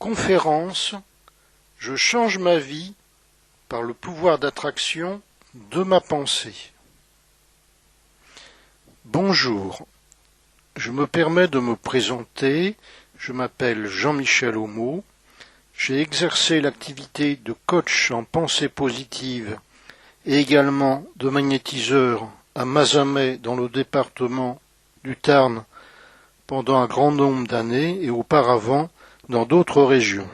Conférence, je change ma vie par le pouvoir d'attraction de ma pensée. Bonjour, je me permets de me présenter, je m'appelle Jean-Michel Homo, j'ai exercé l'activité de coach en pensée positive et également de magnétiseur à Mazamet dans le département du Tarn pendant un grand nombre d'années et auparavant dans d'autres régions.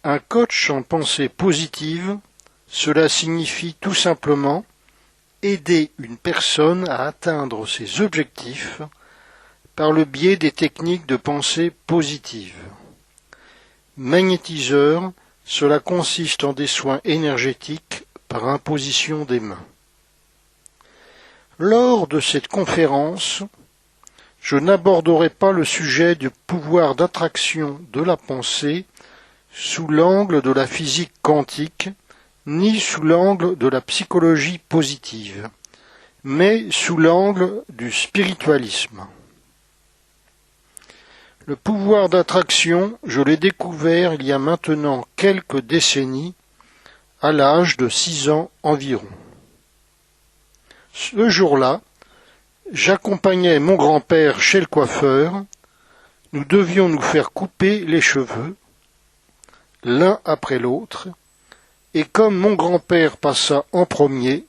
Un coach en pensée positive, cela signifie tout simplement aider une personne à atteindre ses objectifs par le biais des techniques de pensée positive. Magnétiseur, cela consiste en des soins énergétiques par imposition des mains. Lors de cette conférence, je n'aborderai pas le sujet du pouvoir d'attraction de la pensée sous l'angle de la physique quantique, ni sous l'angle de la psychologie positive, mais sous l'angle du spiritualisme. Le pouvoir d'attraction, je l'ai découvert il y a maintenant quelques décennies, à l'âge de 6 ans environ. Ce jour-là, j'accompagnais mon grand-père chez le coiffeur. Nous devions nous faire couper les cheveux, l'un après l'autre, et comme mon grand-père passa en premier,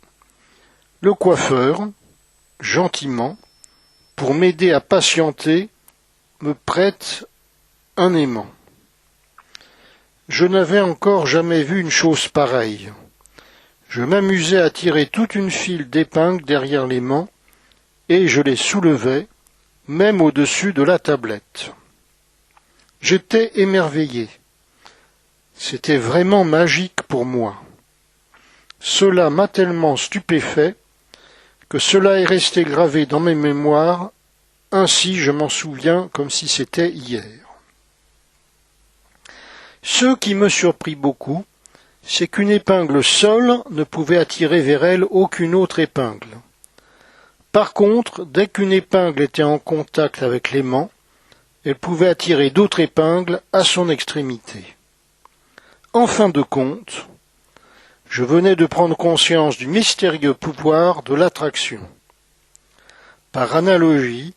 le coiffeur, gentiment, pour m'aider à patienter, me prête un aimant. Je n'avais encore jamais vu une chose pareille. Je m'amusais à tirer toute une file d'épingles derrière l'aimant, et je les soulevais, même au-dessus de la tablette. J'étais émerveillé. C'était vraiment magique pour moi. Cela m'a tellement stupéfait que cela est resté gravé dans mes mémoires, ainsi je m'en souviens comme si c'était hier. Ce qui me surprit beaucoup, c'est qu'une épingle seule ne pouvait attirer vers elle aucune autre épingle. Par contre, dès qu'une épingle était en contact avec l'aimant, elle pouvait attirer d'autres épingles à son extrémité. En fin de compte, je venais de prendre conscience du mystérieux pouvoir de l'attraction. Par analogie,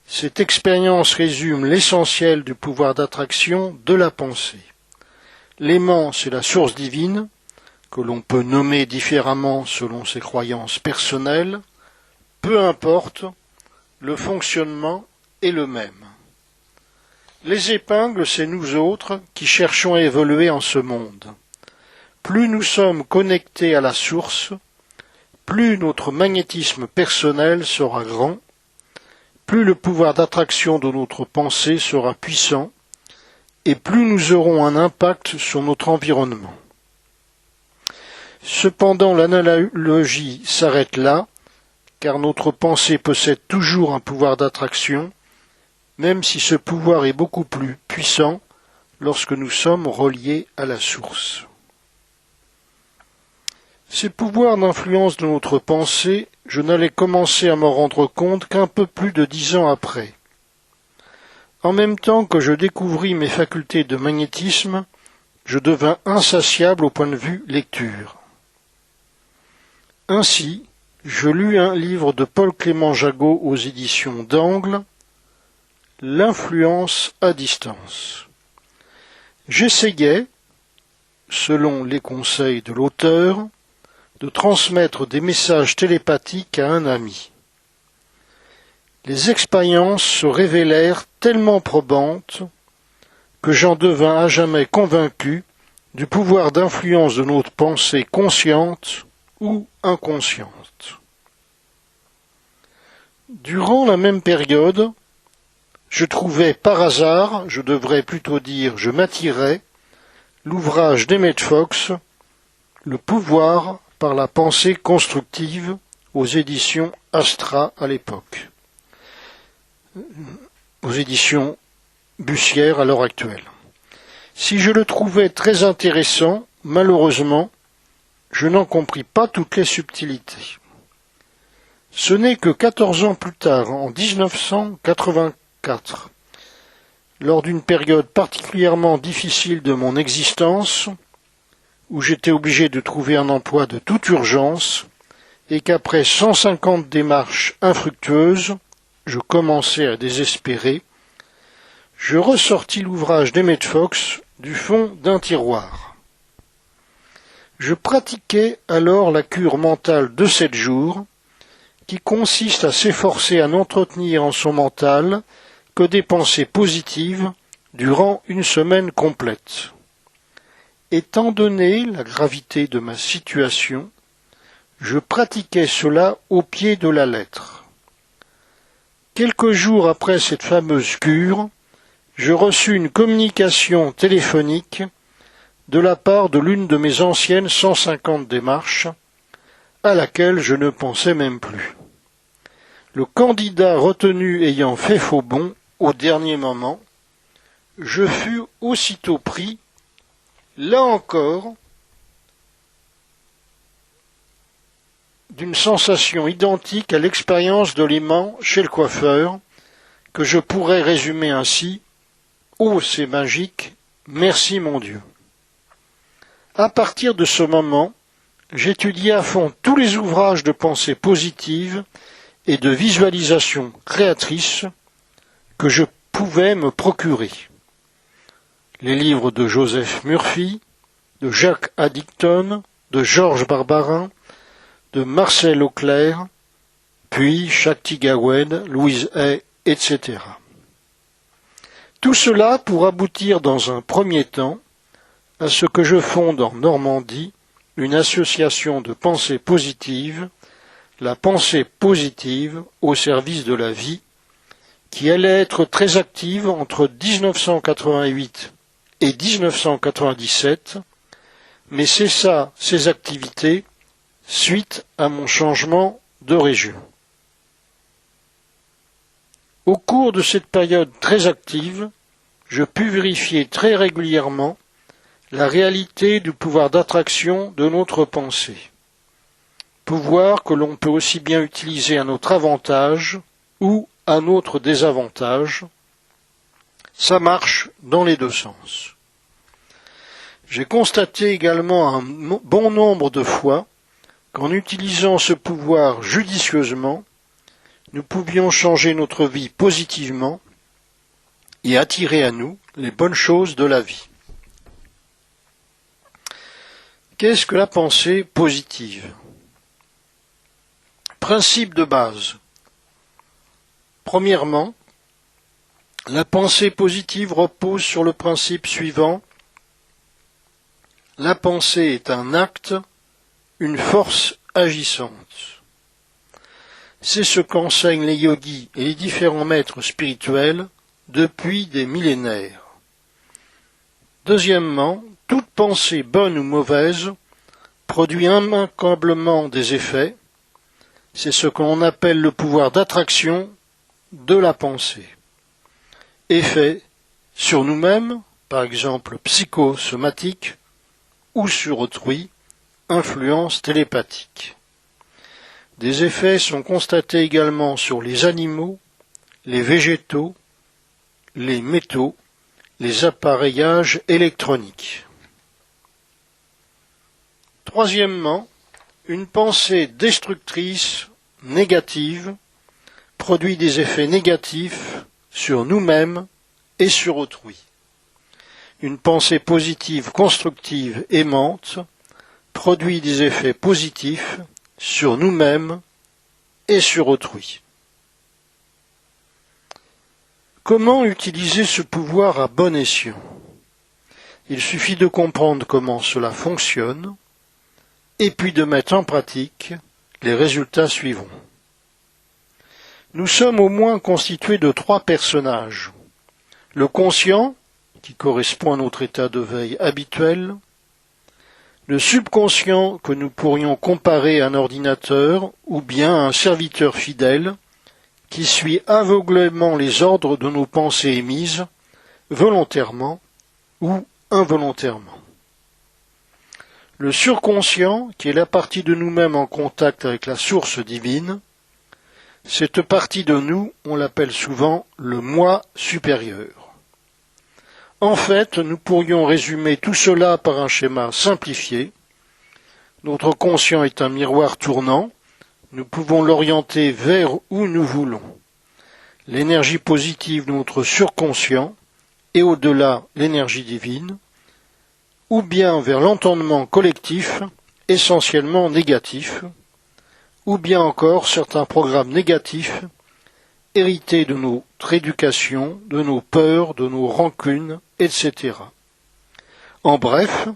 cette expérience résume l'essentiel du pouvoir d'attraction de la pensée. L'aimant, c'est la source divine, que l'on peut nommer différemment selon ses croyances personnelles. Peu importe, le fonctionnement est le même. Les épingles, c'est nous autres qui cherchons à évoluer en ce monde. Plus nous sommes connectés à la source, plus notre magnétisme personnel sera grand, plus le pouvoir d'attraction de notre pensée sera puissant, et plus nous aurons un impact sur notre environnement. Cependant, l'analogie s'arrête là, car notre pensée possède toujours un pouvoir d'attraction, même si ce pouvoir est beaucoup plus puissant lorsque nous sommes reliés à la source. Ces pouvoirs d'influence de notre pensée, je n'allais commencer à m'en rendre compte qu'un peu plus de 10 ans après. En même temps que je découvris mes facultés de magnétisme, je devins insatiable au point de vue lecture. Ainsi, je lus un livre de Paul Clément Jagot aux éditions d'Angle, L'influence à distance. J'essayais, selon les conseils de l'auteur, de transmettre des messages télépathiques à un ami. Les expériences se révélèrent tellement probantes que j'en devins à jamais convaincu du pouvoir d'influence de notre pensée consciente ou inconsciente. Durant la même période, je trouvais par hasard, je devrais plutôt dire je m'attirais, l'ouvrage d'Emmett Fox, Le pouvoir par la pensée constructive, aux éditions Astra à l'époque, aux éditions Bussière à l'heure actuelle. Si je le trouvais très intéressant, malheureusement, je n'en compris pas toutes les subtilités. Ce n'est que 14 ans plus tard, en 1984, lors d'une période particulièrement difficile de mon existence, où j'étais obligé de trouver un emploi de toute urgence, et qu'après 150 démarches infructueuses, je commençais à désespérer, je ressortis l'ouvrage d'Emmett Fox du fond d'un tiroir. Je pratiquais alors la cure mentale de 7 jours, qui consiste à s'efforcer à n'entretenir en son mental que des pensées positives durant une semaine complète. Étant donné la gravité de ma situation, je pratiquais cela au pied de la lettre. Quelques jours après cette fameuse cure, je reçus une communication téléphonique de la part de l'une de mes anciennes 150 démarches, à laquelle je ne pensais même plus. Le candidat retenu ayant fait faux bond au dernier moment, je fus aussitôt pris, là encore, d'une sensation identique à l'expérience de l'aimant chez le coiffeur, que je pourrais résumer ainsi: « Oh, c'est magique, merci mon Dieu ». À partir de ce moment, j'étudiai à fond tous les ouvrages de pensée positive et de visualisation créatrice que je pouvais me procurer. Les livres de Joseph Murphy, de Jacques Addicton, de Georges Barbarin, de Marcel Auclair, puis Shakti Gawain, Louise Hay, etc. Tout cela pour aboutir dans un premier temps à ce que je fonde en Normandie une association de pensée positive, la pensée positive au service de la vie, qui allait être très active entre 1988 et 1997, mais cessa ses activités suite à mon changement de région. Au cours de cette période très active, je pus vérifier très régulièrement la réalité du pouvoir d'attraction de notre pensée. Pouvoir que l'on peut aussi bien utiliser à notre avantage ou à notre désavantage. Ça marche dans les deux sens. J'ai constaté également un bon nombre de fois qu'en utilisant ce pouvoir judicieusement, nous pouvions changer notre vie positivement et attirer à nous les bonnes choses de la vie. Qu'est-ce que la pensée positive? Principe de base. Premièrement, la pensée positive repose sur le principe suivant: la pensée est un acte, une force agissante. C'est ce qu'enseignent les yogis et les différents maîtres spirituels depuis des millénaires. Deuxièmement, toute pensée bonne ou mauvaise produit immanquablement des effets. C'est ce que l'on appelle le pouvoir d'attraction de la pensée. Effets sur nous-mêmes, par exemple psychosomatiques, ou sur autrui, influence télépathique. Des effets sont constatés également sur les animaux, les végétaux, les métaux, les appareillages électroniques. Troisièmement, une pensée destructrice, négative, produit des effets négatifs sur nous-mêmes et sur autrui. Une pensée positive, constructive, aimante, produit des effets positifs sur nous-mêmes et sur autrui. Comment utiliser ce pouvoir à bon escient? Il suffit de comprendre comment cela fonctionne, et puis de mettre en pratique les résultats suivants. Nous sommes au moins constitués de 3 personnages. Le conscient, qui correspond à notre état de veille habituel, le subconscient que nous pourrions comparer à un ordinateur ou bien à un serviteur fidèle qui suit aveuglément les ordres de nos pensées émises, volontairement ou involontairement. Le surconscient, qui est la partie de nous-mêmes en contact avec la source divine, cette partie de nous, on l'appelle souvent le moi supérieur. En fait, nous pourrions résumer tout cela par un schéma simplifié. Notre conscient est un miroir tournant. Nous pouvons l'orienter vers où nous voulons. L'énergie positive de notre surconscient et au-delà l'énergie divine, ou bien vers l'entendement collectif, essentiellement négatif, ou bien encore certains programmes négatifs hérités de notre éducation, de nos peurs, de nos rancunes, etc. En bref,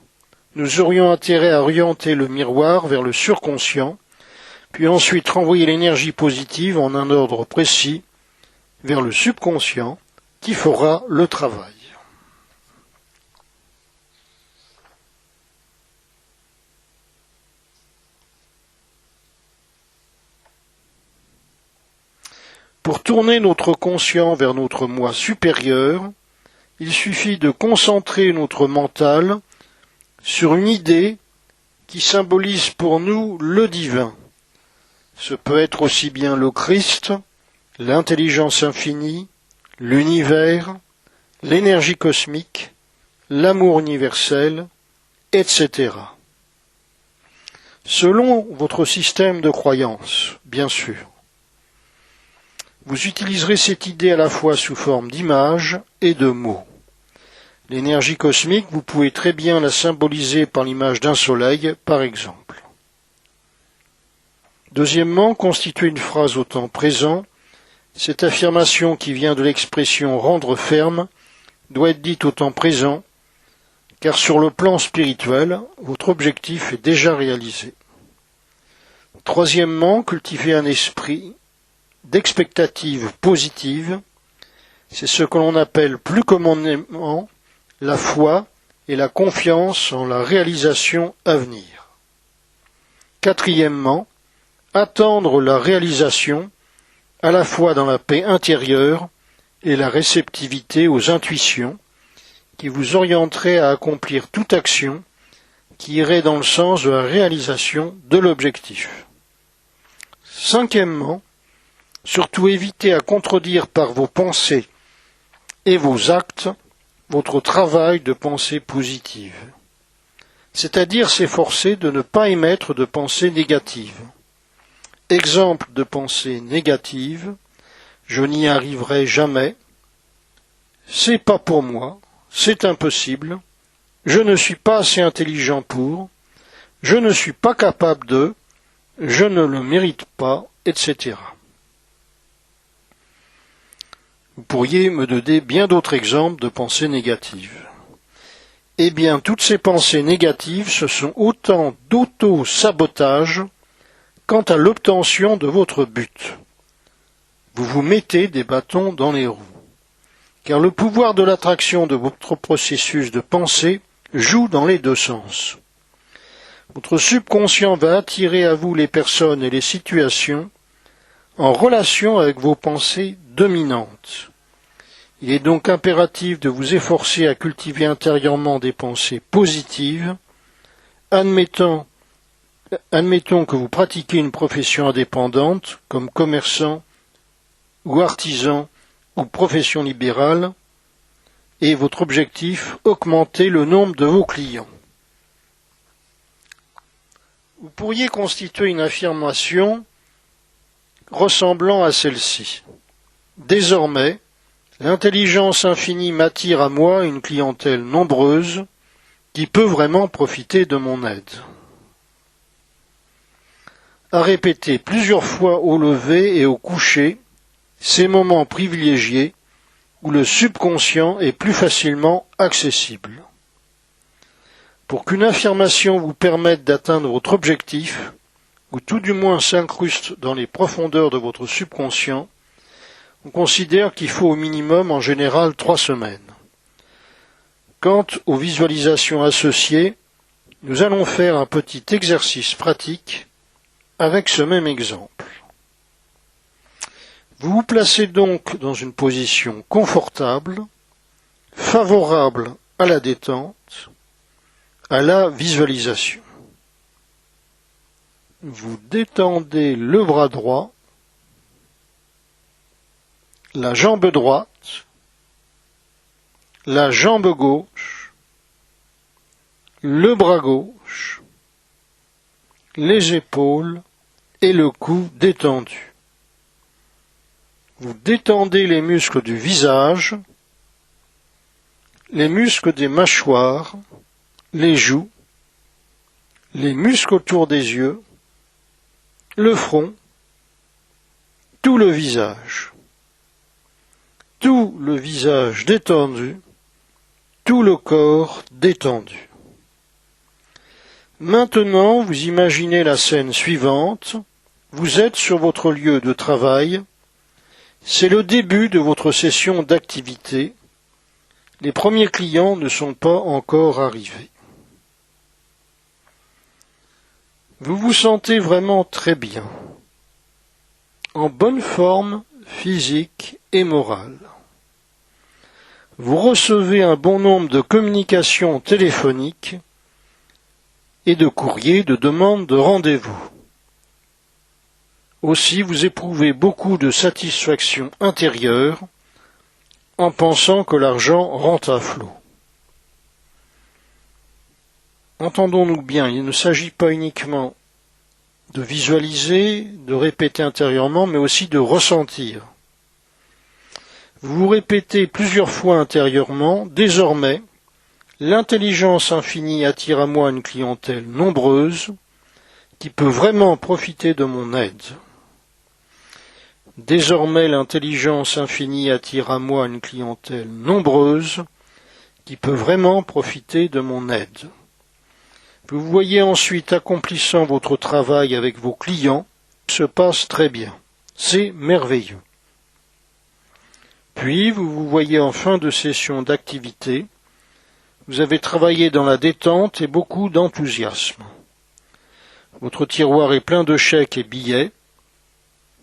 nous aurions intérêt à orienter le miroir vers le surconscient, puis ensuite renvoyer l'énergie positive en un ordre précis vers le subconscient qui fera le travail. Pour tourner notre conscient vers notre moi supérieur, il suffit de concentrer notre mental sur une idée qui symbolise pour nous le divin. Ce peut être aussi bien le Christ, l'intelligence infinie, l'univers, l'énergie cosmique, l'amour universel, etc. Selon votre système de croyance, bien sûr. Vous utiliserez cette idée à la fois sous forme d'images et de mots. L'énergie cosmique, vous pouvez très bien la symboliser par l'image d'un soleil, par exemple. Deuxièmement, constituer une phrase au temps présent. Cette affirmation qui vient de l'expression rendre ferme doit être dite au temps présent, car sur le plan spirituel, votre objectif est déjà réalisé. Troisièmement, cultiver un esprit d'expectative positive, c'est ce que l'on appelle plus communément la foi et la confiance en la réalisation à venir. Quatrièmement, attendre la réalisation à la fois dans la paix intérieure et la réceptivité aux intuitions qui vous orienteraient à accomplir toute action qui irait dans le sens de la réalisation de l'objectif. Cinquièmement, surtout éviter à contredire par vos pensées et vos actes votre travail de pensée positive, c'est-à-dire s'efforcer de ne pas émettre de pensées négatives. Exemple de pensée négative, je n'y arriverai jamais, c'est pas pour moi, c'est impossible, je ne suis pas assez intelligent pour, je ne suis pas capable de, je ne le mérite pas, etc. Vous pourriez me donner bien d'autres exemples de pensées négatives. Eh bien, toutes ces pensées négatives, ce sont autant d'auto-sabotage quant à l'obtention de votre but. Vous vous mettez des bâtons dans les roues. Car le pouvoir de l'attraction de votre processus de pensée joue dans les deux sens. Votre subconscient va attirer à vous les personnes et les situations en relation avec vos pensées dominantes. Il est donc impératif de vous efforcer à cultiver intérieurement des pensées positives. Admettons que vous pratiquez une profession indépendante, comme commerçant ou artisan ou profession libérale, et votre objectif, augmenter le nombre de vos clients. Vous pourriez constituer une affirmation ressemblant à celle-ci. Désormais, l'intelligence infinie m'attire à moi une clientèle nombreuse qui peut vraiment profiter de mon aide. À répéter plusieurs fois au lever et au coucher ces moments privilégiés où le subconscient est plus facilement accessible. Pour qu'une affirmation vous permette d'atteindre votre objectif, ou tout du moins s'incruste dans les profondeurs de votre subconscient, on considère qu'il faut au minimum en général 3 semaines. Quant aux visualisations associées, nous allons faire un petit exercice pratique avec ce même exemple. Vous vous placez donc dans une position confortable, favorable à la détente, à la visualisation. Vous détendez le bras droit, la jambe droite, la jambe gauche, le bras gauche, les épaules et le cou détendu. Vous détendez les muscles du visage, les muscles des mâchoires, les joues, les muscles autour des yeux, le front, tout le visage. Tout le visage détendu, tout le corps détendu. Maintenant, vous imaginez la scène suivante. Vous êtes sur votre lieu de travail. C'est le début de votre session d'activité. Les premiers clients ne sont pas encore arrivés. Vous vous sentez vraiment très bien, en bonne forme physique et morale. Vous recevez un bon nombre de communications téléphoniques et de courriers de demande de rendez-vous. Aussi, vous éprouvez beaucoup de satisfaction intérieure en pensant que l'argent rentre à flot. Entendons-nous bien, il ne s'agit pas uniquement de visualiser, de répéter intérieurement, mais aussi de ressentir. Vous vous répétez plusieurs fois intérieurement, désormais, l'intelligence infinie attire à moi une clientèle nombreuse qui peut vraiment profiter de mon aide. Désormais, l'intelligence infinie attire à moi une clientèle nombreuse qui peut vraiment profiter de mon aide. Vous voyez ensuite accomplissant votre travail avec vos clients, se passe très bien. C'est merveilleux. Puis, vous vous voyez en fin de session d'activité. Vous avez travaillé dans la détente et beaucoup d'enthousiasme. Votre tiroir est plein de chèques et billets.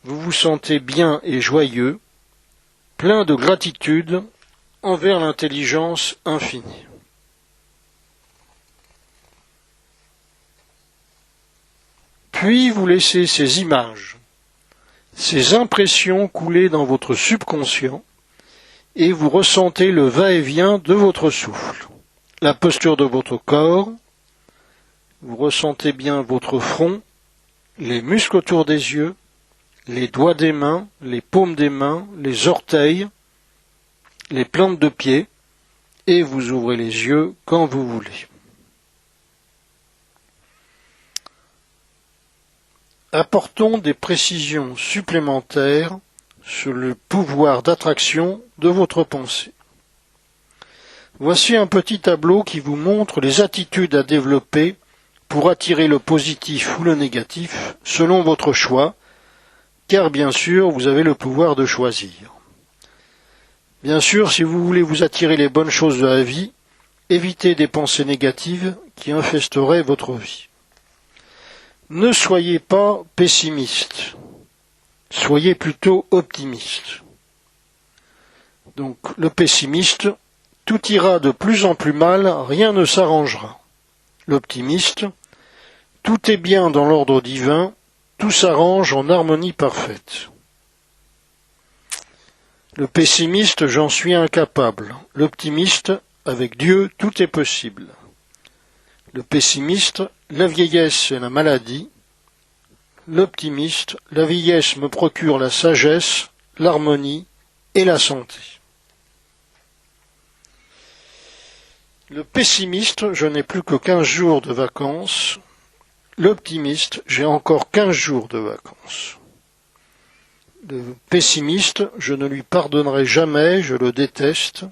Vous vous sentez bien et joyeux, plein de gratitude envers l'intelligence infinie. Puis vous laissez ces images, ces impressions couler dans votre subconscient et vous ressentez le va-et-vient de votre souffle, la posture de votre corps, vous ressentez bien votre front, les muscles autour des yeux, les doigts des mains, les paumes des mains, les orteils, les plantes de pied, et vous ouvrez les yeux quand vous voulez. Apportons des précisions supplémentaires sur le pouvoir d'attraction de votre pensée. Voici un petit tableau qui vous montre les attitudes à développer pour attirer le positif ou le négatif selon votre choix, car bien sûr, vous avez le pouvoir de choisir. Bien sûr, si vous voulez vous attirer les bonnes choses de la vie, évitez des pensées négatives qui infesteraient votre vie. Ne soyez pas pessimiste, soyez plutôt optimiste. Donc, le pessimiste, tout ira de plus en plus mal, rien ne s'arrangera. L'optimiste, tout est bien dans l'ordre divin, tout s'arrange en harmonie parfaite. Le pessimiste, j'en suis incapable. L'optimiste, avec Dieu, tout est possible. Le pessimiste, la vieillesse et la maladie. L'optimiste, la vieillesse me procure la sagesse, l'harmonie et la santé. Le pessimiste, je n'ai plus que 15 jours de vacances. L'optimiste, j'ai encore 15 jours de vacances. Le pessimiste, je ne lui pardonnerai jamais, je le déteste.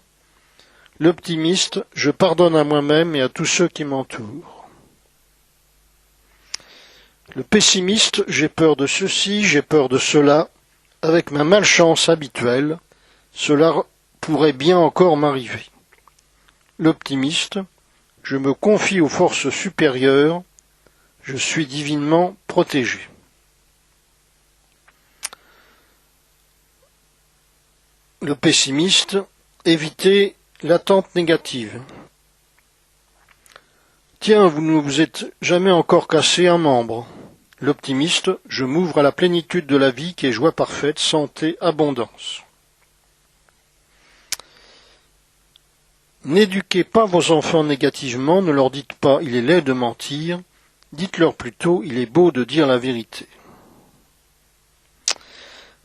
L'optimiste, je pardonne à moi-même et à tous ceux qui m'entourent. Le pessimiste, j'ai peur de ceci, j'ai peur de cela. Avec ma malchance habituelle, cela pourrait bien encore m'arriver. L'optimiste, je me confie aux forces supérieures, je suis divinement protégé. Le pessimiste, évitez l'attente négative. Tiens, vous ne vous êtes jamais encore cassé un membre. L'optimiste, je m'ouvre à la plénitude de la vie qui est joie parfaite, santé, abondance. N'éduquez pas vos enfants négativement, ne leur dites pas « il est laid de mentir », dites-leur plutôt « il est beau de dire la vérité ».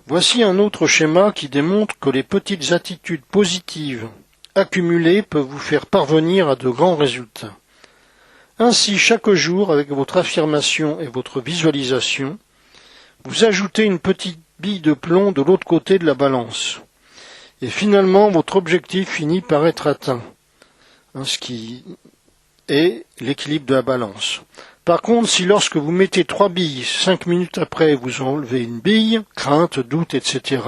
Voici un autre schéma qui démontre que les petites attitudes positives accumulées peuvent vous faire parvenir à de grands résultats. Ainsi, chaque jour, avec votre affirmation et votre visualisation, vous ajoutez une petite bille de plomb de l'autre côté de la balance. Et finalement, votre objectif finit par être atteint, ce qui est l'équilibre de la balance. Par contre, si lorsque vous mettez 3 billes, 5 minutes après, vous enlevez une bille, crainte, doute, etc.,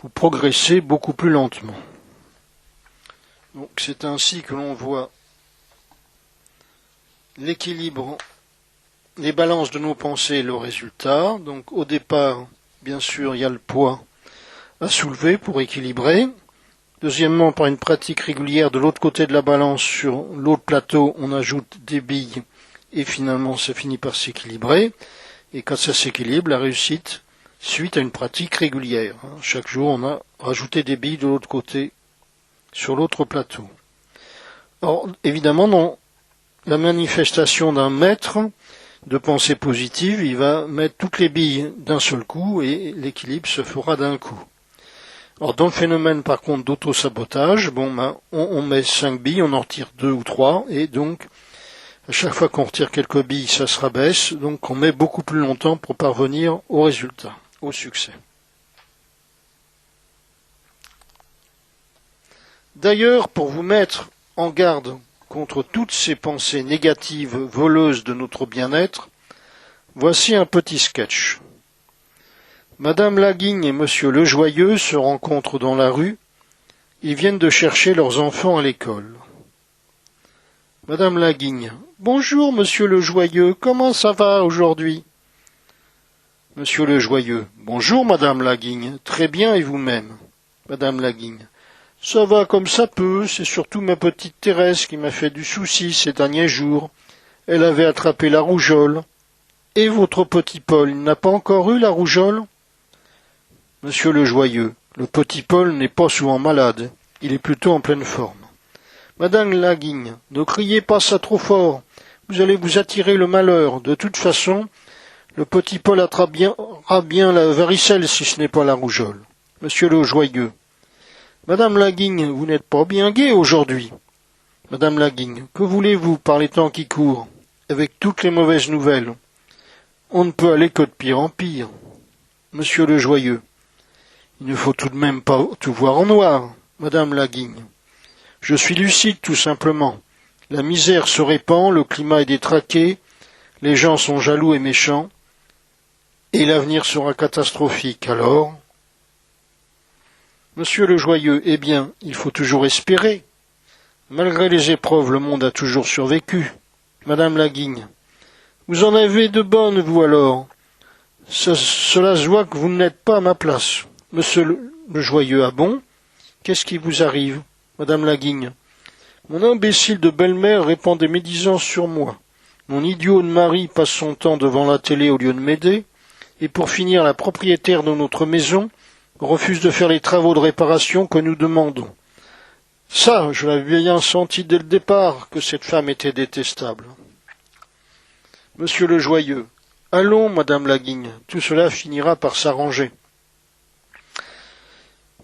vous progressez beaucoup plus lentement. Donc, c'est ainsi que l'on voit l'équilibre, les balances de nos pensées et le résultat. Donc au départ, bien sûr, il y a le poids à soulever pour équilibrer. Deuxièmement, par une pratique régulière de l'autre côté de la balance, sur l'autre plateau, on ajoute des billes et finalement ça finit par s'équilibrer. Et quand ça s'équilibre, la réussite suite à une pratique régulière. Chaque jour, on a rajouté des billes de l'autre côté sur l'autre plateau. Or, évidemment, dans la manifestation d'un maître de pensée positive, il va mettre toutes les billes d'un seul coup et l'équilibre se fera d'un coup. Or, dans le phénomène, par contre, d'auto-sabotage, on met 5 billes, on en retire 2 ou 3, et donc, à chaque fois qu'on retire quelques billes, ça se rabaisse, donc on met beaucoup plus longtemps pour parvenir au résultat, au succès. D'ailleurs, pour vous mettre en garde contre toutes ces pensées négatives voleuses de notre bien-être, voici un petit sketch. Madame Laguigne et Monsieur Lejoyeux se rencontrent dans la rue. Ils viennent de chercher leurs enfants à l'école. Madame Laguigne. Bonjour, Monsieur Lejoyeux. Comment ça va aujourd'hui? Monsieur Lejoyeux. Bonjour, Madame Laguigne. Très bien, et vous-même? Madame Laguigne. Ça va comme ça peut, c'est surtout ma petite Thérèse qui m'a fait du souci ces derniers jours. Elle avait attrapé la rougeole. Et votre petit Paul, il n'a pas encore eu la rougeole? Monsieur Lejoyeux, le petit Paul n'est pas souvent malade, il est plutôt en pleine forme. Madame Laguigne, ne criez pas ça trop fort, vous allez vous attirer le malheur. De toute façon, le petit Paul attrapera bien la varicelle si ce n'est pas la rougeole. Monsieur Lejoyeux. Madame Laguigne, vous n'êtes pas bien gai aujourd'hui. Madame Laguigne, que voulez-vous par les temps qui courent, avec toutes les mauvaises nouvelles? On ne peut aller que de pire en pire. Monsieur Lejoyeux, il ne faut tout de même pas tout voir en noir. Madame Laguigne, je suis lucide tout simplement. La misère se répand, le climat est détraqué, les gens sont jaloux et méchants, et l'avenir sera catastrophique. Alors, Monsieur Lejoyeux, eh bien, il faut toujours espérer. Malgré les épreuves, le monde a toujours survécu. Madame Laguigne, vous en avez de bonnes, vous alors. Cela se voit que vous n'êtes pas à ma place. Monsieur Lejoyeux, ah bon? Qu'est-ce qui vous arrive? Madame Laguigne, mon imbécile de belle-mère répand des médisances sur moi. Mon idiot de mari passe son temps devant la télé au lieu de m'aider. Et pour finir, la propriétaire de notre maison refuse de faire les travaux de réparation que nous demandons. Ça, je l'avais bien senti dès le départ que cette femme était détestable. Monsieur Lejoyeux, allons, Madame Laguigne, tout cela finira par s'arranger.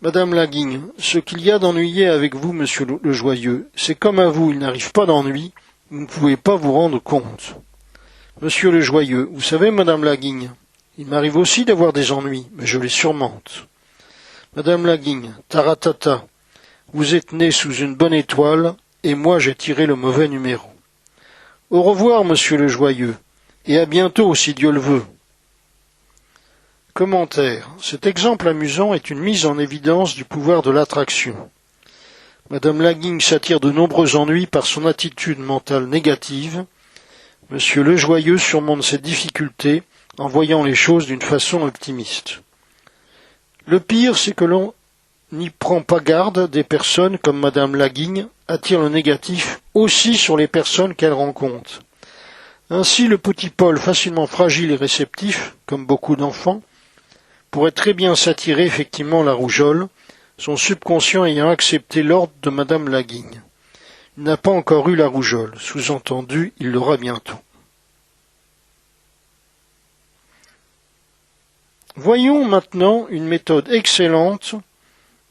Madame Laguigne, ce qu'il y a d'ennuyé avec vous, Monsieur Lejoyeux, c'est comme à vous, il n'arrive pas d'ennui, vous ne pouvez pas vous rendre compte. Monsieur Lejoyeux, vous savez, Madame Laguigne, il m'arrive aussi d'avoir des ennuis, mais je les surmonte. Madame Laguigne, taratata, vous êtes né sous une bonne étoile, et moi j'ai tiré le mauvais numéro. Au revoir, Monsieur Lejoyeux, et à bientôt si Dieu le veut. Commentaire. Cet exemple amusant est une mise en évidence du pouvoir de l'attraction. Madame Laguigne s'attire de nombreux ennuis par son attitude mentale négative. Monsieur Lejoyeux surmonte ses difficultés en voyant les choses d'une façon optimiste. Le pire, c'est que l'on n'y prend pas garde. Des personnes comme Madame Laguigne attirent le négatif aussi sur les personnes qu'elles rencontrent. Ainsi, le petit Paul, facilement fragile et réceptif, comme beaucoup d'enfants, pourrait très bien s'attirer effectivement la rougeole, son subconscient ayant accepté l'ordre de Madame Laguigne. il n'a pas encore eu la rougeole. Sous-entendu, il l'aura bientôt. Voyons maintenant une méthode excellente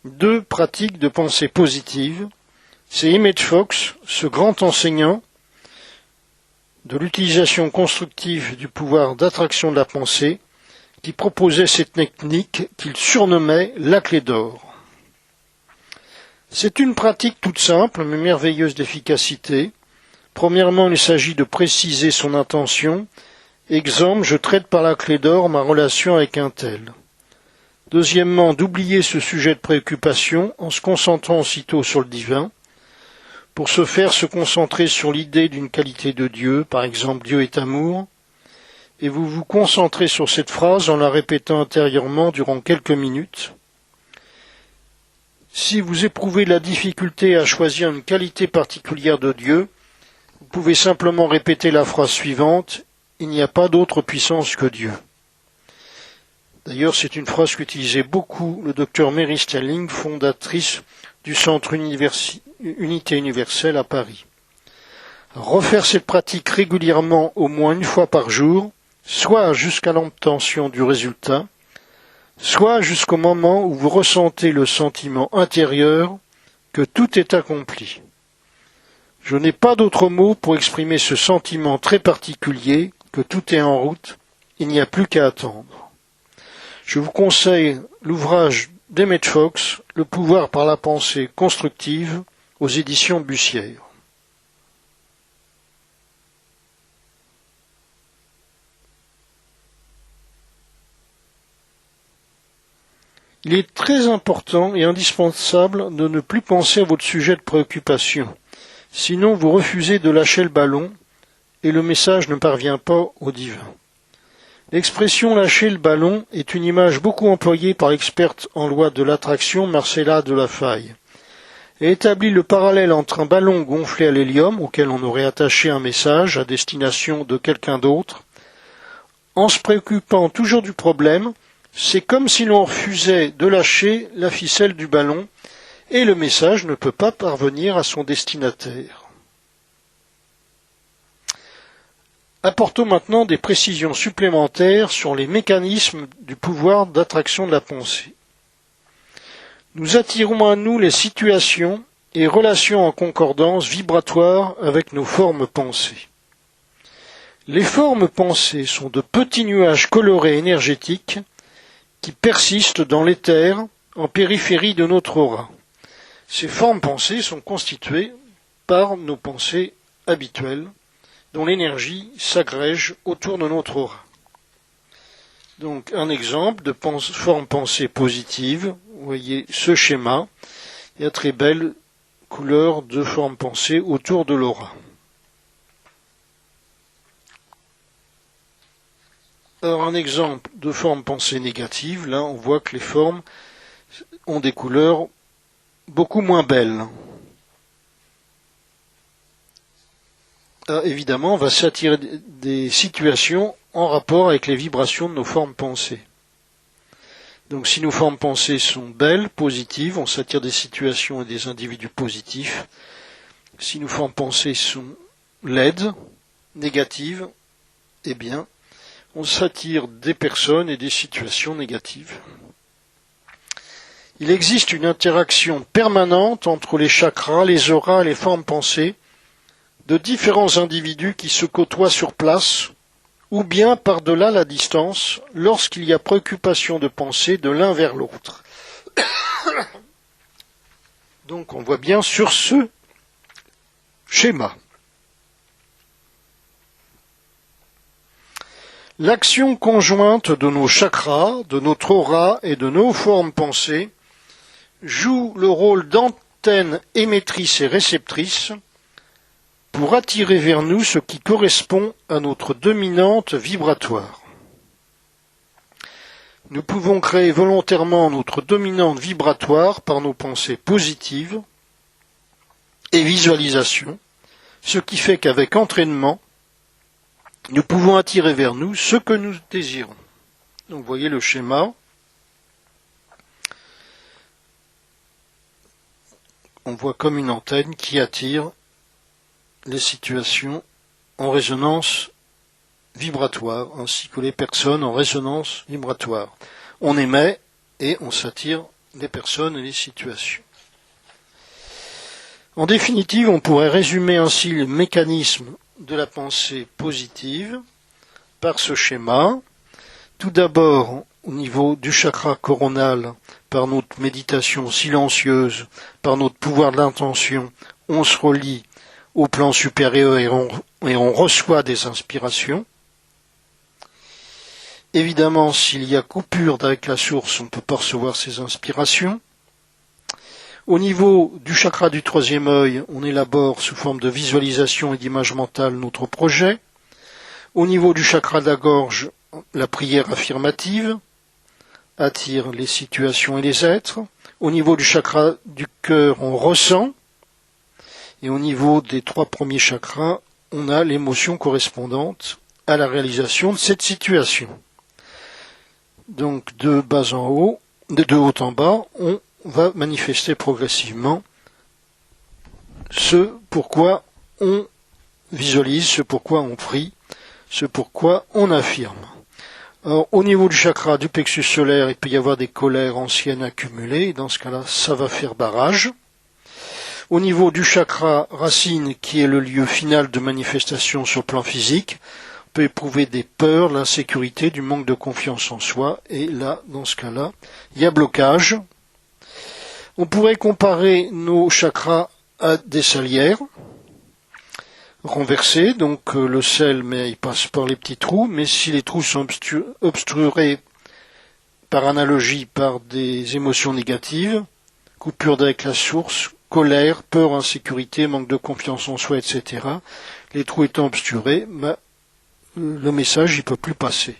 de pratique de pensée positive. C'est Emmett Fox, ce grand enseignant de l'utilisation constructive du pouvoir d'attraction de la pensée, qui proposait cette technique qu'il surnommait la clé d'or. C'est une pratique toute simple mais merveilleuse d'efficacité. Premièrement, il s'agit de préciser son intention. Exemple, je traite par la clé d'or ma relation avec un tel. Deuxièmement, d'oublier ce sujet de préoccupation en se concentrant aussitôt sur le divin. Pour ce faire, se concentrer sur l'idée d'une qualité de Dieu, par exemple Dieu est amour, et vous vous concentrez sur cette phrase en la répétant intérieurement durant quelques minutes. Si vous éprouvez la difficulté à choisir une qualité particulière de Dieu, vous pouvez simplement répéter la phrase suivante: il n'y a pas d'autre puissance que Dieu. D'ailleurs, c'est une phrase qu'utilisait beaucoup le docteur Mary Sterling, fondatrice du Centre Unité Universelle à Paris. Refaire cette pratique régulièrement au moins une fois par jour, soit jusqu'à l'obtention du résultat, soit jusqu'au moment où vous ressentez le sentiment intérieur que tout est accompli. Je n'ai pas d'autres mots pour exprimer ce sentiment très particulier que tout est en route, il n'y a plus qu'à attendre. Je vous conseille l'ouvrage d'Emmett Fox, Le pouvoir par la pensée constructive, aux éditions Bussière. Il est très important et indispensable de ne plus penser à votre sujet de préoccupation. Sinon, vous refusez de lâcher le ballon et le message ne parvient pas au divin. L'expression lâcher le ballon est une image beaucoup employée par l'experte en loi de l'attraction Marcella Delafaye. Elle établit le parallèle entre un ballon gonflé à l'hélium auquel on aurait attaché un message à destination de quelqu'un d'autre. En se préoccupant toujours du problème, c'est comme si l'on refusait de lâcher la ficelle du ballon et le message ne peut pas parvenir à son destinataire. Apportons maintenant des précisions supplémentaires sur les mécanismes du pouvoir d'attraction de la pensée. Nous attirons à nous les situations et relations en concordance vibratoire avec nos formes pensées. Les formes pensées sont de petits nuages colorés énergétiques qui persistent dans l'éther en périphérie de notre aura. Ces formes pensées sont constituées par nos pensées habituelles, dont l'énergie s'agrège autour de notre aura. Donc, un exemple de forme pensée positive, vous voyez ce schéma, il y a très belle couleur de forme pensée autour de l'aura. Alors, un exemple de forme pensée négative, là, on voit que les formes ont des couleurs beaucoup moins belles. Évidemment, on va s'attirer des situations en rapport avec les vibrations de nos formes pensées. Donc si nos formes pensées sont belles, positives, on s'attire des situations et des individus positifs. Si nos formes pensées sont laides, négatives, eh bien, on s'attire des personnes et des situations négatives. Il existe une interaction permanente entre les chakras, les auras et les formes pensées de différents individus qui se côtoient sur place ou bien par-delà la distance lorsqu'il y a préoccupation de pensée de l'un vers l'autre. Donc on voit bien sur ce schéma. L'action conjointe de nos chakras, de notre aura et de nos formes pensées joue le rôle d'antenne émettrice et réceptrice pour attirer vers nous ce qui correspond à notre dominante vibratoire. Nous pouvons créer volontairement notre dominante vibratoire par nos pensées positives et visualisation, ce qui fait qu'avec entraînement, nous pouvons attirer vers nous ce que nous désirons. Donc vous voyez le schéma. On voit comme une antenne qui attire les situations en résonance vibratoire, ainsi que les personnes en résonance vibratoire. On émet et on s'attire les personnes et les situations. En définitive, on pourrait résumer ainsi le mécanisme de la pensée positive par ce schéma. Tout d'abord, au niveau du chakra coronal, par notre méditation silencieuse, par notre pouvoir de l'intention, on se relie au plan supérieur et on reçoit des inspirations. Évidemment, s'il y a coupure avec la source, on ne peut pas recevoir ces inspirations. Au niveau du chakra du troisième œil, on élabore sous forme de visualisation et d'image mentale notre projet. Au niveau du chakra de la gorge, la prière affirmative attire les situations et les êtres. Au niveau du chakra du cœur, on ressent. Et au niveau des trois premiers chakras, on a l'émotion correspondante à la réalisation de cette situation. Donc de bas en haut, de haut en bas, on va manifester progressivement ce pourquoi on visualise, ce pourquoi on prie, ce pourquoi on affirme. Alors, au niveau du chakra du plexus solaire, il peut y avoir des colères anciennes accumulées, et dans ce cas-là, ça va faire barrage. Au niveau du chakra racine, qui est le lieu final de manifestation sur le plan physique, on peut éprouver des peurs, l'insécurité, du manque de confiance en soi, et là, dans ce cas-là, il y a blocage. On pourrait comparer nos chakras à des salières renversées, donc le sel, mais il passe par les petits trous, mais si les trous sont obstrués par analogie par des émotions négatives, coupure avec la source, colère, peur, insécurité, manque de confiance en soi, etc., les trous étant obsturés, le message ne peut plus passer.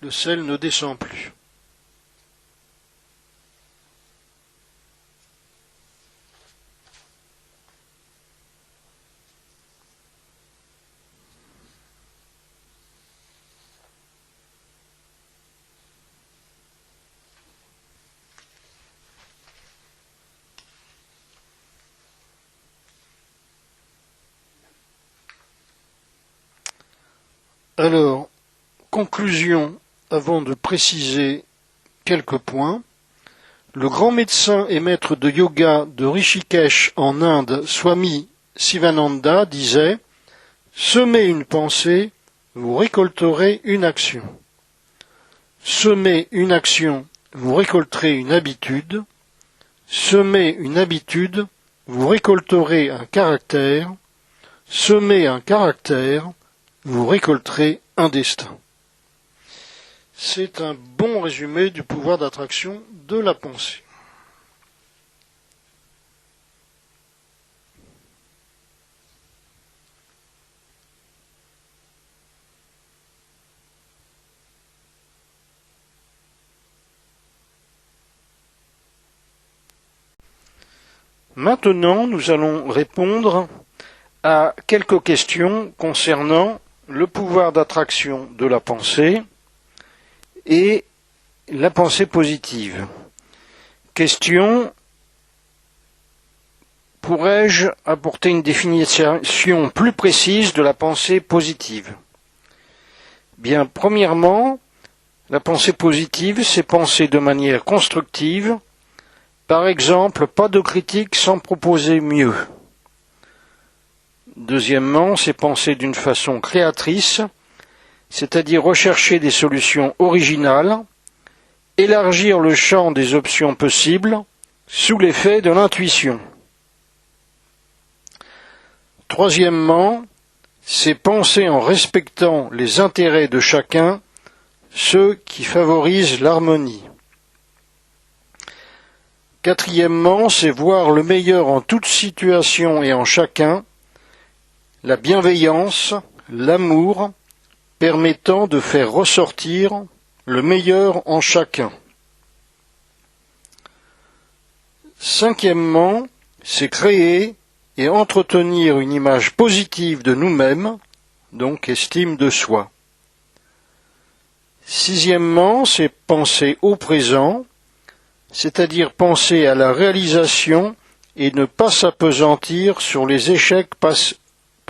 Le sel ne descend plus. Alors, conclusion, avant de préciser quelques points. Le grand médecin et maître de yoga de Rishikesh en Inde, Swami Sivananda, disait « Semez une pensée, vous récolterez une action. Semez une action, vous récolterez une habitude. Semez une habitude, vous récolterez un caractère. Semez un caractère, vous récolterez un destin. » C'est un bon résumé du pouvoir d'attraction de la pensée. Maintenant, nous allons répondre à quelques questions concernant le pouvoir d'attraction de la pensée et la pensée positive. Question: pourrais-je apporter une définition plus précise de la pensée positive? Bien, premièrement, la pensée positive, c'est penser de manière constructive. Par exemple, pas de critique sans proposer mieux. Deuxièmement, c'est penser d'une façon créatrice, c'est-à-dire rechercher des solutions originales, élargir le champ des options possibles sous l'effet de l'intuition. Troisièmement, c'est penser en respectant les intérêts de chacun, ceux qui favorisent l'harmonie. Quatrièmement, c'est voir le meilleur en toute situation et en chacun, la bienveillance, l'amour, permettant de faire ressortir le meilleur en chacun. Cinquièmement, c'est créer et entretenir une image positive de nous-mêmes, donc estime de soi. Sixièmement, c'est penser au présent, c'est-à-dire penser à la réalisation et ne pas s'appesantir sur les échecs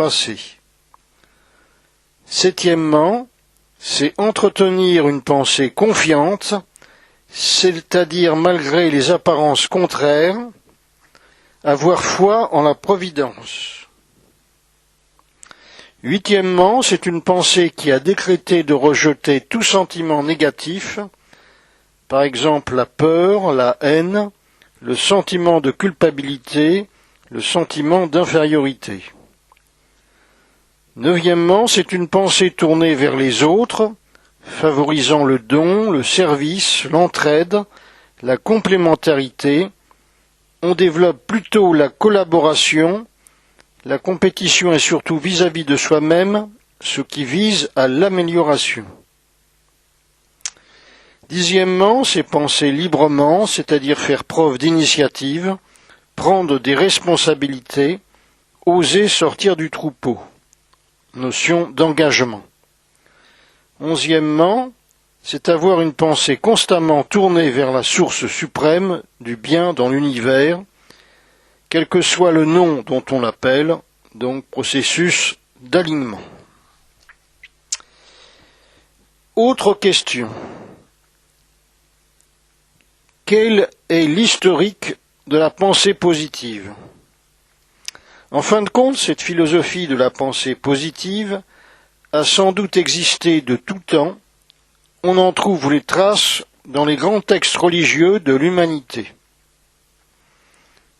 passé. Septièmement, c'est entretenir une pensée confiante, c'est-à-dire malgré les apparences contraires, avoir foi en la providence. Huitièmement, c'est une pensée qui a décrété de rejeter tout sentiment négatif, par exemple la peur, la haine, le sentiment de culpabilité, le sentiment d'infériorité. Neuvièmement, c'est une pensée tournée vers les autres, favorisant le don, le service, l'entraide, la complémentarité. On développe plutôt la collaboration, la compétition et surtout vis-à-vis de soi-même, ce qui vise à l'amélioration. Dixièmement, c'est penser librement, c'est-à-dire faire preuve d'initiative, prendre des responsabilités, oser sortir du troupeau. Notion d'engagement. Onzièmement, c'est avoir une pensée constamment tournée vers la source suprême du bien dans l'univers, quel que soit le nom dont on l'appelle, donc processus d'alignement. Autre question. Quel est l'historique de la pensée positive ? En fin de compte, cette philosophie de la pensée positive a sans doute existé de tout temps. On en trouve les traces dans les grands textes religieux de l'humanité.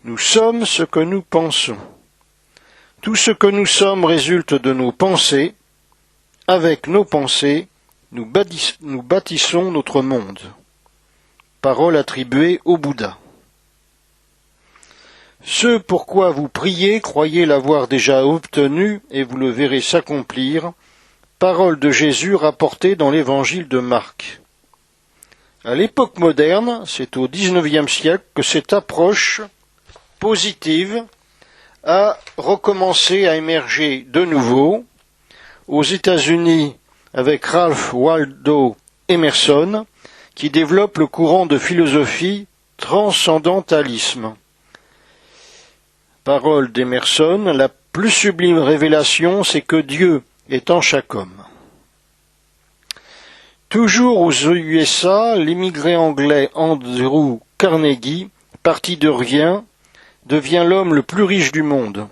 Nous sommes ce que nous pensons. Tout ce que nous sommes résulte de nos pensées. Avec nos pensées, nous bâtissons notre monde. Parole attribuée au Bouddha. Ce pourquoi vous priez, croyez l'avoir déjà obtenu, et vous le verrez s'accomplir. Parole de Jésus rapportée dans l'évangile de Marc. À l'époque moderne, c'est au XIXe siècle que cette approche positive a recommencé à émerger de nouveau. Aux États-Unis, avec Ralph Waldo Emerson, qui développe le courant de philosophie transcendentalisme. Parole d'Emerson, la plus sublime révélation, c'est que Dieu est en chaque homme. Toujours aux USA, l'immigré anglais Andrew Carnegie, parti de rien, devient l'homme le plus riche du monde.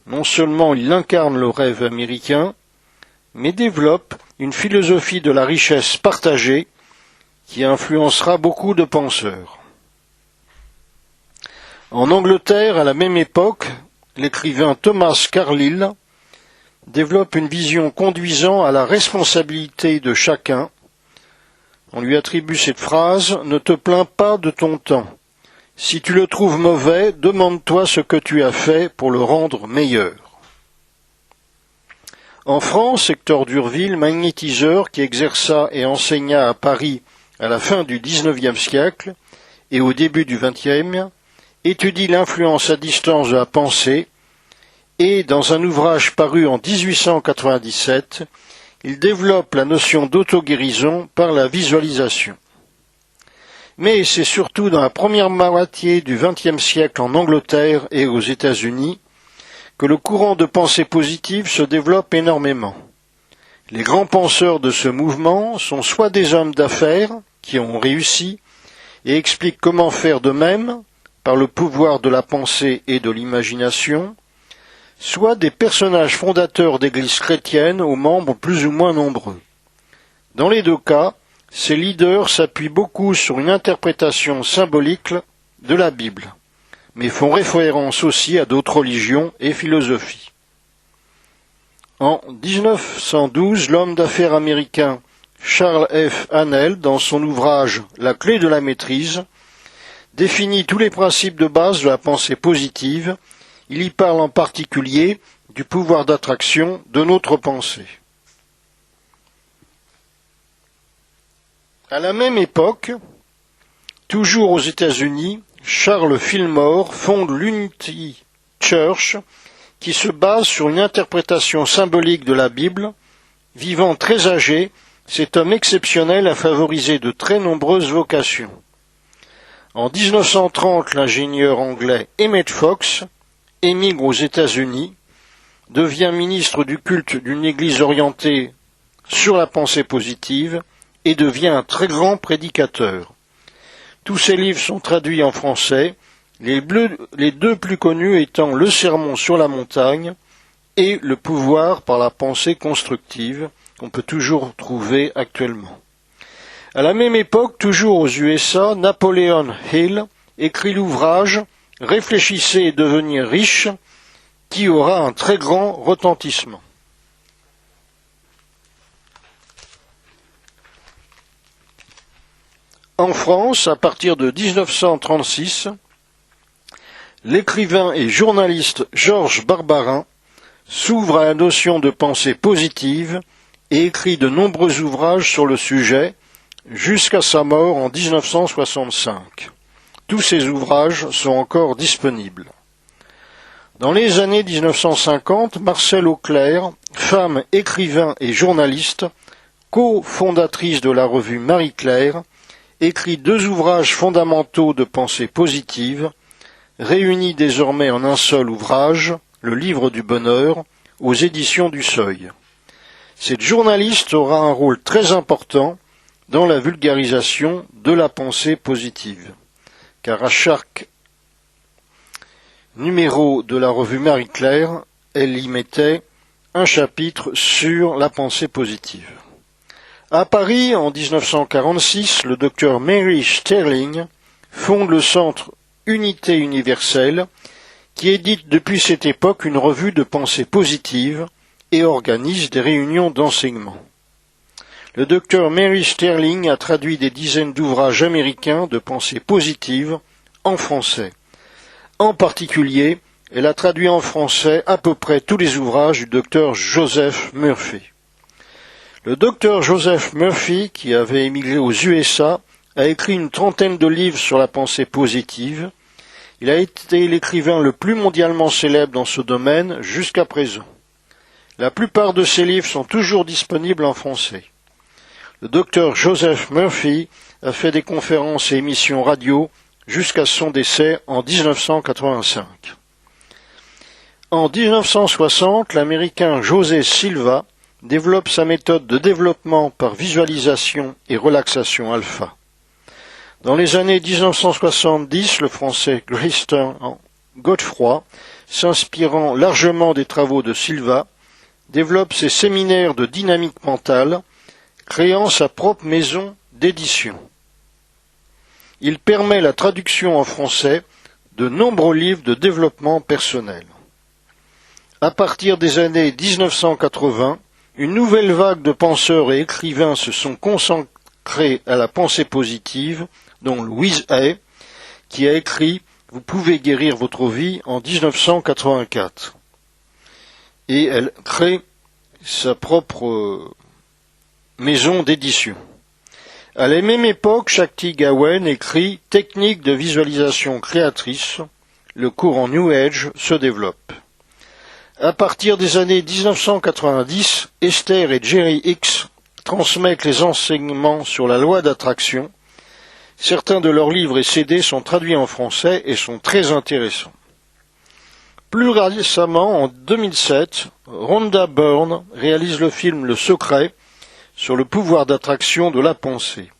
Non seulement il incarne le rêve américain, mais développe une philosophie de la richesse partagée qui influencera beaucoup de penseurs. En Angleterre, à la même époque, l'écrivain Thomas Carlyle développe une vision conduisant à la responsabilité de chacun. On lui attribue cette phrase « Ne te plains pas de ton temps. Si tu le trouves mauvais, demande-toi ce que tu as fait pour le rendre meilleur. » En France, Hector d'Urville, magnétiseur qui exerça et enseigna à Paris à la fin du XIXe siècle et au début du XXe, étudie l'influence à distance de la pensée et, dans un ouvrage paru en 1897, il développe la notion d'auto-guérison par la visualisation. Mais c'est surtout dans la première moitié du XXe siècle en Angleterre et aux États-Unis que le courant de pensée positive se développe énormément. Les grands penseurs de ce mouvement sont soit des hommes d'affaires qui ont réussi et expliquent comment faire de même par le pouvoir de la pensée et de l'imagination, soit des personnages fondateurs d'églises chrétiennes aux membres plus ou moins nombreux. Dans les deux cas, ces leaders s'appuient beaucoup sur une interprétation symbolique de la Bible, mais font référence aussi à d'autres religions et philosophies. En 1912, l'homme d'affaires américain Charles F. Hannell, dans son ouvrage « La clé de la maîtrise », définit tous les principes de base de la pensée positive. Il y parle en particulier du pouvoir d'attraction de notre pensée. À la même époque, toujours aux États-Unis, Charles Fillmore fonde l'Unity Church, qui se base sur une interprétation symbolique de la Bible. Vivant très âgé, cet homme exceptionnel a favorisé de très nombreuses vocations. En 1930, l'ingénieur anglais Emmett Fox émigre aux États-Unis. devient ministre du culte d'une église orientée sur la pensée positive et devient un très grand prédicateur. Tous ses livres sont traduits en français, les deux plus connus étant Le Sermon sur la montagne et Le pouvoir par la pensée constructive, qu'on peut toujours trouver actuellement. À la même époque, toujours aux USA, Napoleon Hill écrit l'ouvrage « Réfléchissez et devenir riche » qui aura un très grand retentissement. En France, à partir de 1936, l'écrivain et journaliste Georges Barbarin s'ouvre à la notion de pensée positive et écrit de nombreux ouvrages sur le sujet jusqu'à sa mort en 1965. Tous ces ouvrages sont encore disponibles. Dans les années 1950, Marcelle Auclair, femme écrivain et journaliste, cofondatrice de la revue Marie-Claire, écrit deux ouvrages fondamentaux de pensée positive, réunis désormais en un seul ouvrage, Le Livre du Bonheur, aux éditions du Seuil. Cette journaliste aura un rôle très important dans la vulgarisation de la pensée positive, car à chaque numéro de la revue Marie-Claire, elle y mettait un chapitre sur la pensée positive. À Paris, en 1946, le docteur Mary Sterling fonde le centre Unité Universelle, qui édite depuis cette époque une revue de pensée positive et organise des réunions d'enseignement. Le docteur Mary Sterling a traduit des dizaines d'ouvrages américains de pensée positive en français. En particulier, elle a traduit en français à peu près tous les ouvrages du docteur Joseph Murphy. Le docteur Joseph Murphy, qui avait émigré aux USA, a écrit une trentaine de livres sur la pensée positive. Il a été l'écrivain le plus mondialement célèbre dans ce domaine jusqu'à présent. La plupart de ses livres sont toujours disponibles en français. Le docteur Joseph Murphy a fait des conférences et émissions radio jusqu'à son décès en 1985. En 1960, l'Américain José Silva développe sa méthode de développement par visualisation et relaxation alpha. Dans les années 1970, le Français Christian Godefroy, s'inspirant largement des travaux de Silva, développe ses séminaires de dynamique mentale, créant sa propre maison d'édition. Il permet la traduction en français de nombreux livres de développement personnel. À partir des années 1980, une nouvelle vague de penseurs et écrivains se sont consacrés à la pensée positive, dont Louise Hay, qui a écrit « Vous pouvez guérir votre vie » en 1984. Et elle crée sa propre maison d'édition. À la même époque, Shakti Gawain écrit « Technique de visualisation créatrice ». Le courant New Age se développe. À partir des années 1990, Esther et Jerry Hicks transmettent les enseignements sur la loi d'attraction. Certains de leurs livres et CD sont traduits en français et sont très intéressants. Plus récemment, en 2007, Rhonda Byrne réalise le film Le Secret sur le pouvoir d'attraction de la pensée.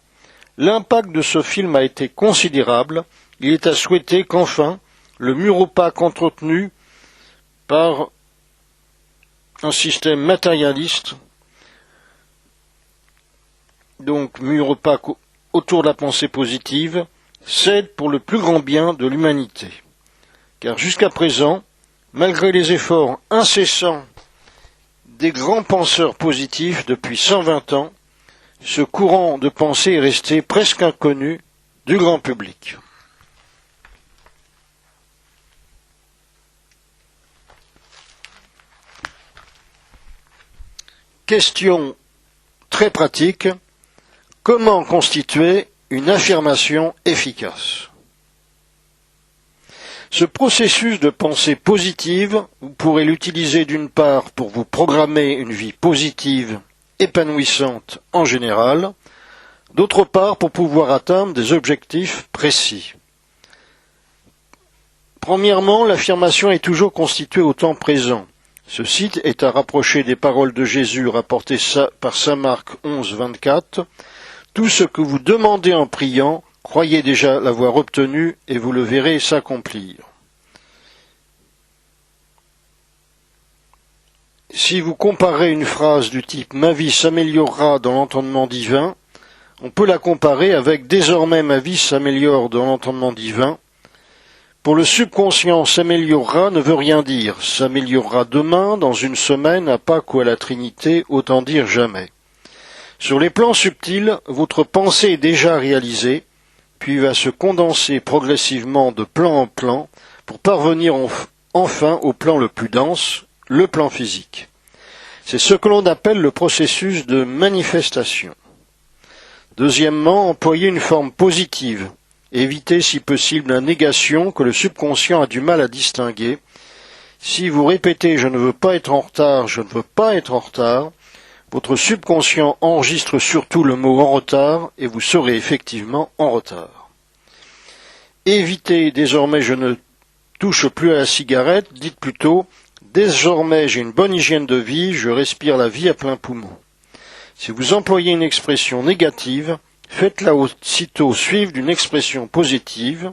L'impact de ce film a été considérable. Il est à souhaiter qu'enfin, le mur opaque entretenu par un système matérialiste, donc mur opaque autour de la pensée positive, cède pour le plus grand bien de l'humanité. Car jusqu'à présent, malgré les efforts incessants des grands penseurs positifs depuis 120 ans, ce courant de pensée est resté presque inconnu du grand public. Question très pratique. Comment constituer une affirmation efficace? Ce processus de pensée positive, vous pourrez l'utiliser d'une part pour vous programmer une vie positive, épanouissante en général, d'autre part pour pouvoir atteindre des objectifs précis. Premièrement, l'affirmation est toujours constituée au temps présent. Ceci est à rapprocher des paroles de Jésus rapportées par saint Marc 11, 24. Tout ce que vous demandez en priant, croyez déjà l'avoir obtenu et vous le verrez s'accomplir. Si vous comparez une phrase du type « Ma vie s'améliorera dans l'entendement divin », on peut la comparer avec « Désormais ma vie s'améliore dans l'entendement divin ». Pour le subconscient, s'améliorera ne veut rien dire. S'améliorera demain, dans une semaine, à Pâques ou à la Trinité, autant dire jamais. Sur les plans subtils, votre pensée est déjà réalisée, puis va se condenser progressivement de plan en plan pour parvenir enfin au plan le plus dense, le plan physique. C'est ce que l'on appelle le processus de manifestation. Deuxièmement, employer une forme positive. Évitez si possible la négation que le subconscient a du mal à distinguer. Si vous répétez « je ne veux pas être en retard, je ne veux pas être en retard », votre subconscient enregistre surtout le mot « en retard » et vous serez effectivement en retard. Évitez désormais « je ne touche plus à la cigarette », dites plutôt « désormais j'ai une bonne hygiène de vie, je respire la vie à plein poumon ». Si vous employez une expression négative, faites-la aussitôt suivre d'une expression positive.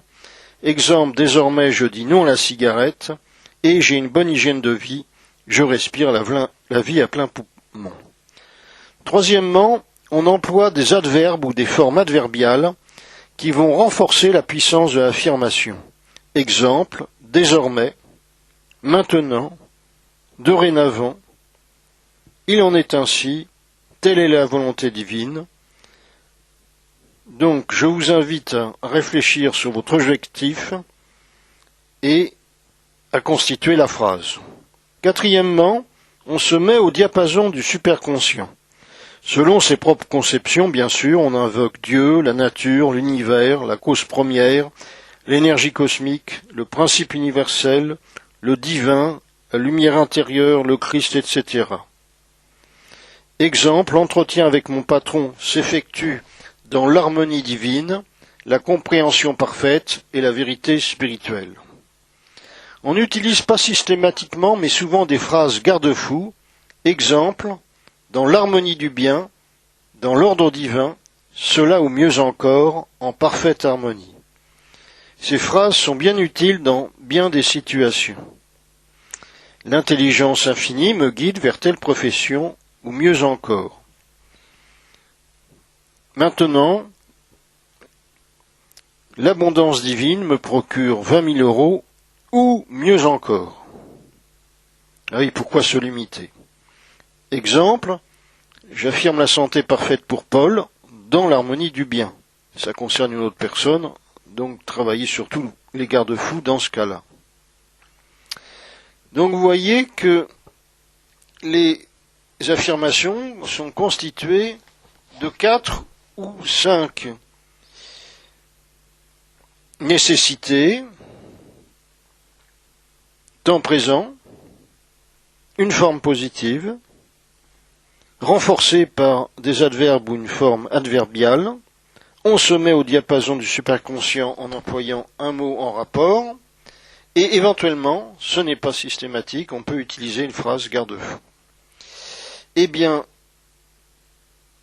Exemple, désormais je dis non à la cigarette et j'ai une bonne hygiène de vie, je respire la vie à plein poumon. Troisièmement, on emploie des adverbes ou des formes adverbiales qui vont renforcer la puissance de l'affirmation. Exemple, désormais, maintenant, dorénavant, il en est ainsi, telle est la volonté divine. Donc, je vous invite à réfléchir sur votre objectif et à constituer la phrase. Quatrièmement, on se met au diapason du superconscient. Selon ses propres conceptions, bien sûr, on invoque Dieu, la nature, l'univers, la cause première, l'énergie cosmique, le principe universel, le divin, la lumière intérieure, le Christ, etc. Exemple, l'entretien avec mon patron s'effectue dans l'harmonie divine, la compréhension parfaite et la vérité spirituelle. On n'utilise pas systématiquement, mais souvent des phrases garde-fous. Exemple, dans l'harmonie du bien, dans l'ordre divin, cela ou mieux encore, en parfaite harmonie. Ces phrases sont bien utiles dans bien des situations. L'intelligence infinie me guide vers telle profession, ou mieux encore. Maintenant, l'abondance divine me procure 20 000 euros, ou mieux encore. Ah oui, pourquoi se limiter? Exemple, j'affirme la santé parfaite pour Paul dans l'harmonie du bien. Ça concerne une autre personne, donc travailler sur tous les garde-fous dans ce cas-là. Donc vous voyez que les affirmations sont constituées de 4 ou 5 nécessités, temps présent, une forme positive, renforcée par des adverbes ou une forme adverbiale. On se met au diapason du superconscient en employant un mot en rapport, et éventuellement, ce n'est pas systématique, on peut utiliser une phrase garde-fou. Eh bien,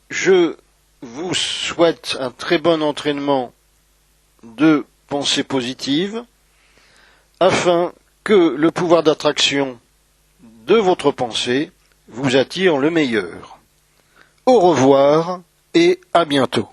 je vous souhaite un très bon entraînement de pensée positive, afin que le pouvoir d'attraction de votre pensée vous attire le meilleur. Au revoir et à bientôt.